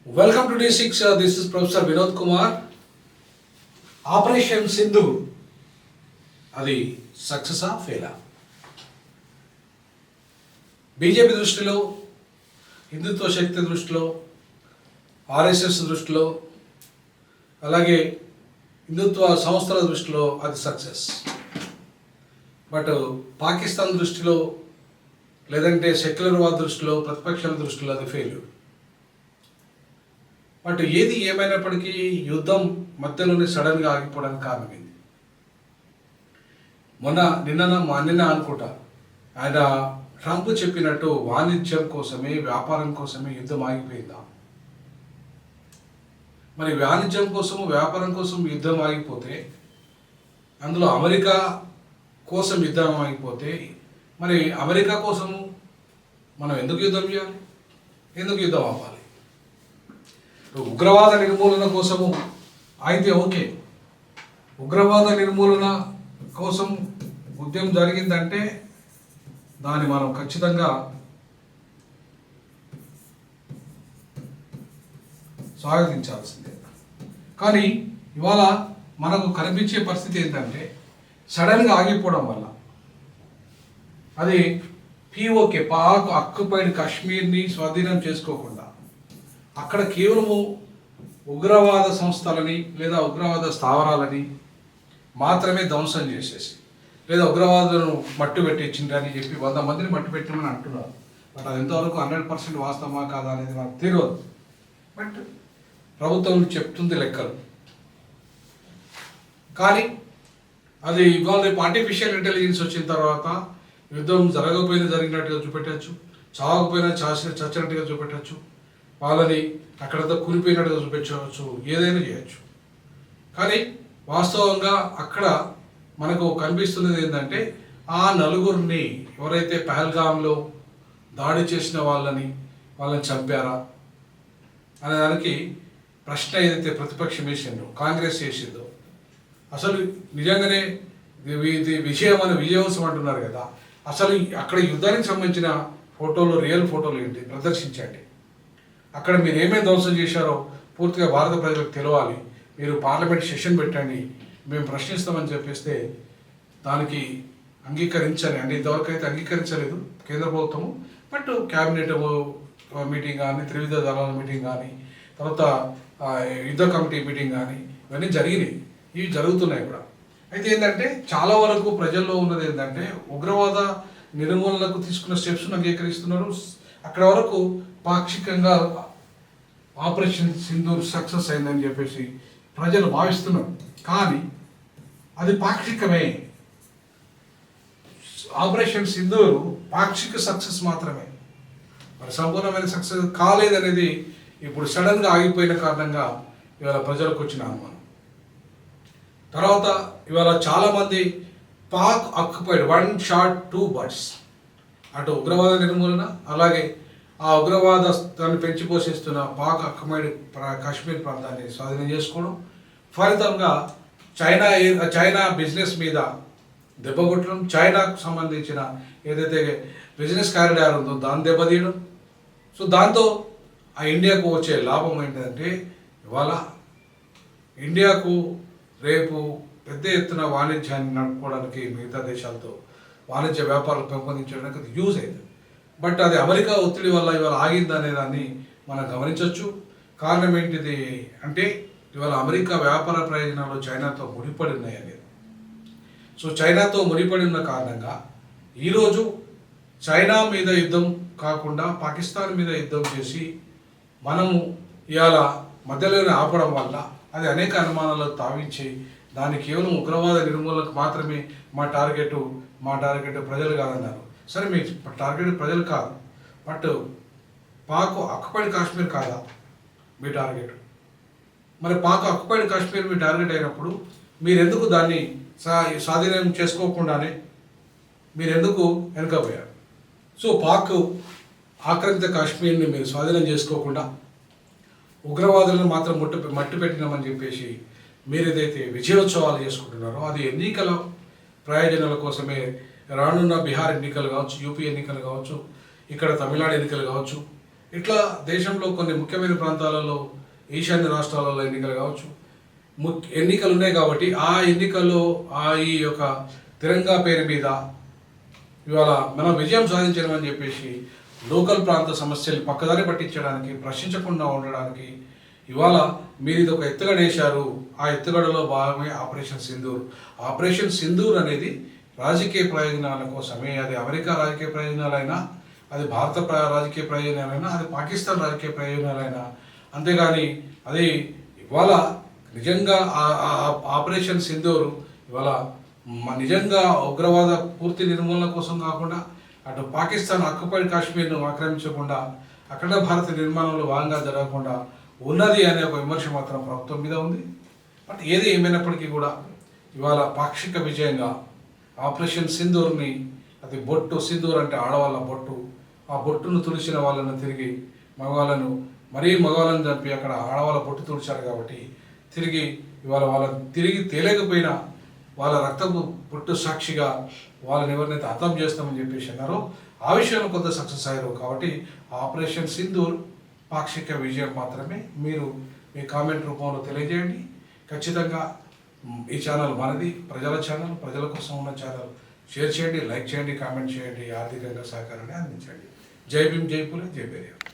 Welcome to D6. This is Professor Vinod Kumar. Operation Sindhu. అది సక్సెసా ఫెయిలా? BJP దృష్టిలో, హిందుత్వ శక్తి దృష్టిలో, RSS దృష్టిలో, అలాగే హిందుత్వ సంస్థల దృష్టిలో అది సక్సెస్. బట్ పాకిస్తాన్ దృష్టిలో, లేదంటే సెక్యులర్వాద దృష్టిలో, ప్రతిపక్షాల దృష్టిలో అది ఫెయిల్యూర్. బట్ ఏది ఏమైనప్పటికీ యుద్ధం మధ్యలోనే సడన్గా ఆగిపోవడానికి కారణమైంది. నిన్న అనుకుంటా ఆయన ట్రంప్ చెప్పినట్టు వాణిజ్యం కోసమే, వ్యాపారం కోసమే యుద్ధం ఆగిపోయిందా? మరి వాణిజ్యం కోసము, వ్యాపారం కోసం యుద్ధం ఆగిపోతే, అందులో అమెరికా కోసం యుద్ధం ఆగిపోతే, మరి అమెరికా కోసము మనం ఎందుకు యుద్ధం చేయాలి? ఎందుకు యుద్ధం ఆపాలి? ఉగ్రవాద నిర్మూలన కోసము అయితే ఓకే, ఉగ్రవాద నిర్మూలన కోసం ఉద్యమం జరిగిందంటే దాన్ని మనం ఖచ్చితంగా స్వాగతించాల్సిందే. కానీ ఇవాళ మనకు కనిపించే పరిస్థితి ఏంటంటే సడన్గా ఆగిపోవడం వల్ల అది పిఓకే, పాక్ ఆక్యుపైడ్ కాశ్మీర్ని స్వాధీనం చేసుకోకుండా అక్కడ కేవలము ఉగ్రవాద సంస్థలని లేదా ఉగ్రవాద స్థావరాలని మాత్రమే ధ్వంసం చేసేసి, లేదా ఉగ్రవాదులను మట్టు పెట్టించిండ్రని చెప్పి 100 మందిని మట్టు పెట్టిమని అంటున్నారు. బట్ అది ఎంతవరకు 100% వాస్తవమా కాదా అనేది మనకు తెలియదు. బట్ ప్రభుత్వం చెప్తుంది లెక్కలు. కానీ అది ఇవాళ రేపు ఆర్టిఫిషియల్ ఇంటెలిజెన్స్ వచ్చిన తర్వాత యుద్ధం జరగకపోయినా జరిగినట్టుగా చూపెట్టచ్చు, చావకపోయినా చచ్చినట్టుగా చూపెట్టచ్చు, వాళ్ళని అక్కడంతా కూలిపోయినట్టుగా చూపించవచ్చు, ఏదైనా చేయొచ్చు. కానీ వాస్తవంగా అక్కడ మనకు కనిపిస్తున్నది ఏంటంటే ఆ నలుగురిని ఎవరైతే పహల్గామ్లో దాడి చేసిన వాళ్ళని చంపారా అనే దానికి ప్రశ్న ఏదైతే ప్రతిపక్షం వేసిందో, కాంగ్రెస్ చేసిందో, అసలు నిజంగానే ఇది విజయోత్సవం అంటున్నారు కదా, అసలు అక్కడ యుద్ధానికి సంబంధించిన ఫోటోలు, రియల్ ఫోటోలు ఏంటి ప్రదర్శించండి. అక్కడ మీరు ఏమేమి ధ్వంసం చేశారో పూర్తిగా భారత ప్రజలకు తెలవాలి. మీరు పార్లమెంట్ సెషన్ పెట్టండి, మేము ప్రశ్నిస్తామని చెప్పేస్తే దానికి అంగీకరించని, అంటే ఇంతవరకు అయితే అంగీకరించలేదు కేంద్ర ప్రభుత్వము. బట్ క్యాబినెట్ మీటింగ్ కానీ, త్రివిధ దళాల మీటింగ్ కానీ, తర్వాత యుద్ధ కమిటీ మీటింగ్ కానీ ఇవన్నీ జరిగినాయి, ఇవి జరుగుతున్నాయి కూడా. అయితే ఏంటంటే చాలా వరకు ప్రజల్లో ఉన్నది ఏంటంటే ఉగ్రవాద నిర్మూలనకు తీసుకున్న స్టెప్స్ను అంగీకరిస్తున్నారు. అక్కడ వరకు పాక్షికంగా ఆపరేషన్ సింధూర్ సక్సెస్ అయిందని చెప్పేసి ప్రజలు భావిస్తున్నారు. కానీ అది పాక్షికమే. ఆపరేషన్ సింధూర్ పాక్షిక సక్సెస్ మాత్రమే, మరి సంపూర్ణమైన సక్సెస్ కాలేదనేది ఇప్పుడు సడన్గా ఆగిపోయిన కారణంగా ఇవాళ ప్రజలకు వచ్చిన అనుమానం. తర్వాత ఇవాళ చాలామంది పాక్ ఆక్యుపైడ్ 1 shot 2 birds, అటు ఉగ్రవాద నిర్మూలన, అలాగే ఆ ఉగ్రవాదాన్ని పెంచి పోషిస్తున్న పాక్ ఆక్యుపైడ్ కాశ్మీర్ ప్రాంతాన్ని స్వాధీనం చేసుకోవడం, ఫలితంగా చైనా బిజినెస్ మీద దెబ్బ కొట్టడం, చైనాకు సంబంధించిన ఏదైతే బిజినెస్ కారిడార్ ఉందో దాన్ని దెబ్బతీయడం. సో దాంతో ఆ ఇండియాకు వచ్చే లాభం ఏంటంటే ఇవాళ ఇండియాకు రేపు పెద్ద ఎత్తున వాణిజ్యాన్ని నడుపుకోవడానికి, మిగతా దేశాలతో వాణిజ్య వ్యాపారాలు పెంపొందించడానికి అది యూజ్ అయింది. బట్ అది అమెరికా ఒత్తిడి వల్ల ఇవాళ ఆగింది అనేదాన్ని మనం గమనించవచ్చు. కారణం ఏంటిది అంటే ఇవాళ అమెరికా వ్యాపార ప్రయోజనాలు చైనాతో ముడిపడి ఉన్నాయి అనేది. సో చైనాతో ముడిపడి ఉన్న కారణంగా ఈరోజు చైనా మీద యుద్ధం కాకుండా పాకిస్తాన్ మీద యుద్ధం చేసి మనము ఇవాళ మధ్యలోనే ఆపడం వల్ల అది అనేక అనుమానాలకు తావించి దాన్ని కేవలం ఉగ్రవాద నిర్మూలనకు మాత్రమే మా టార్గెట్ ప్రజలు కాదన్నారు. సరే, మీ టార్గెట్ ప్రజలు కాదు, బట్ పాక్ ఆక్యుపైడ్ కాశ్మీర్ కాదా మీ టార్గెట్? మరి పాక్ ఆక్యుపైడ్ కాశ్మీర్ మీ టార్గెట్ అయినప్పుడు మీరెందుకు దాన్ని స్వాధీనం చేసుకోకుండానే మీరెందుకు వెనుకపోయారు? సో పాక్ ఆక్రమిత కాశ్మీర్ని మీరు స్వాధీనం చేసుకోకుండా ఉగ్రవాదులను మాత్రం మట్టు పెట్టినామని చెప్పేసి మీరు ఏదైతే విజయోత్సవాలు చేసుకుంటున్నారో అది ఎన్నికల ప్రయోజనాల కోసమే. రానున్న బీహార్ ఎన్నికలు కావచ్చు, యూపీ ఎన్నికలు కావచ్చు, ఇక్కడ తమిళనాడు ఎన్నికలు కావచ్చు, ఇట్లా దేశంలో కొన్ని ముఖ్యమైన ప్రాంతాలలో ఈశాన్య రాష్ట్రాలలో ఎన్నికలు కావచ్చు, ఎన్నికలు ఉన్నాయి కాబట్టి ఆ ఎన్నికల్లో ఈ యొక్క తిరంగా పేరు మీద ఇవాళ మనం విజయం సాధించడమని చెప్పేసి లోకల్ ప్రాంత సమస్యలు పక్కదారి పట్టించడానికి, ప్రశ్నించకుండా ఉండడానికి ఇవాళ మీరు ఇది ఒక ఎత్తుగడ వేశారు. ఆ ఎత్తుగడలో భాగమే ఆపరేషన్ సింధూర్. ఆపరేషన్ సింధూర్ అనేది రాజకీయ ప్రయోజనాల కోసమే. అది అమెరికా రాజకీయ ప్రయోజనాలైనా, అది భారత రాజకీయ ప్రయోజనాలైనా, అది పాకిస్తాన్ రాజకీయ ప్రయోజనాలైనా, అంతేగాని అది ఇవాళ నిజంగా ఆపరేషన్ సింధూర్ ఇవాళ నిజంగా ఉగ్రవాద పూర్తి నిర్మూలన కోసం కాకుండా, అటు పాకిస్తాన్ ఆక్యుపైడ్ కాశ్మీర్ను ఆక్రమించకుండా, అఖండ భారత నిర్మాణంలో భాగంగా జరగకుండా ఉన్నది అనే ఒక విమర్శ మాత్రం ప్రభుత్వం మీద ఉంది. బట్ ఏది ఏమైనప్పటికీ కూడా ఇవాళ పాక్షిక విజయంగా ఆపరేషన్ సింధూర్ని, అది బొట్టు, సింధూర్ అంటే ఆడవాళ్ళ బొట్టు, ఆ బొట్టును తుడిచిన వాళ్ళను తిరిగి మగవాళ్ళని చంపి అక్కడ ఆడవాళ్ళ బొట్టు తుడిచారు కాబట్టి తిరిగి ఇవాళ వాళ్ళని తిరిగి తేలేకపోయినా వాళ్ళ రక్తపు పుట్టు సాక్షిగా వాళ్ళని ఎవరినైతే హతం చేస్తామని చెప్పేసి అన్నారో ఆ విషయంలో కొంత సక్సెస్ అయ్యారు. కాబట్టి ఆపరేషన్ సింధూర్ పాక్షిక విజయం మాత్రమే. మీరు మీ కామెంట్ రూపంలో తెలియజేయండి. ఖచ్చితంగా ఈ ఛానల్ మనది, ప్రజల ఛానల్, ప్రజల కోసం ఉన్న ఛానల్. షేర్ చేయండి, లైక్ చేయండి, కామెంట్ చేయండి, ఆర్థికంగా సహకారాన్ని అందించండి. జై భీమ్, జై పూలే, జై బేరియా.